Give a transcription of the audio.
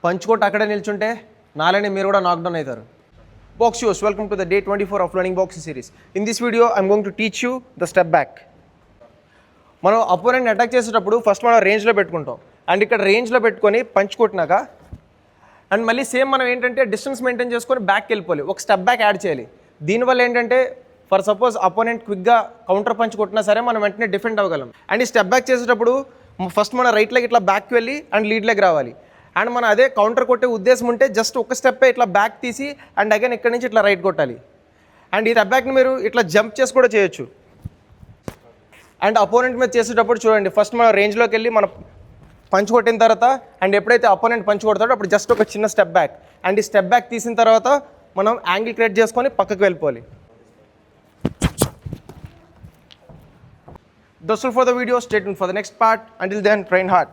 Punch కొట్టి అక్కడే నిల్చుంటే నాలని మీరు కూడా నాక్డౌన్ అవుతారు. Box shows, welcome to the day 24 of learning boxing series. In this video, I'm going to teach you the step back. మనం అపోనెంట్ని attack చేసేటప్పుడు first మనం రేంజ్లో పెట్టుకుంటాం అండ్ ఇక్కడ రేంజ్లో పెట్టుకొని పంచ్ కొట్టినాక అండ్ మళ్ళీ సేమ్ మనం ఏంటంటే డిస్టెన్స్ మెయింటైన్ చేసుకొని బ్యాక్కి వెళ్ళిపోవాలి, ఒక స్టెప్ బ్యాక్ యాడ్ చేయాలి. దీనివల్ల ఏంటంటే ఫర్ సపోజ్ అపోనెంట్ క్విక్గా కౌంటర్ పంచ్ కొట్టినా సరే మనం వెంటనే డిఫెండ్ అవ్వగలం. అండ్ ఈ స్టెప్ బ్యాక్ చేసేటప్పుడు ఫస్ట్ మన రైట్ లెగ్ ఇట్లా బ్యాక్కి వెళ్ళి అండ్ లీడ్ లెగ్ రావాలి. అండ్ మనం అదే కౌంటర్ కొట్టే ఉద్దేశం ఉంటే జస్ట్ ఒక స్టెప్పే ఇట్లా బ్యాక్ తీసి అండ్ అగైన్ ఇక్కడ నుంచి ఇట్లా రైట్ కొట్టాలి. అండ్ ఈ స్టెప్ బ్యాక్ని మీరు ఇట్లా జంప్ చేసి కూడా చేయొచ్చు. అండ్ అపోనెంట్ మీద చేసేటప్పుడు చూడండి, ఫస్ట్ మనం రేంజ్లోకి వెళ్ళి మనం పంచ్ కొట్టిన తర్వాత అండ్ ఎప్పుడైతే అపోనెంట్ పంచ్ కొడతాడో అప్పుడు జస్ట్ ఒక చిన్న స్టెప్ బ్యాక్ అండ్ ఈ స్టెప్ బ్యాక్ తీసిన తర్వాత మనం యాంగిల్ క్రియేట్ చేసుకొని పక్కకు వెళ్ళిపోవాలి. That's all for the video. Stay tuned for the next part. Until then, train hard.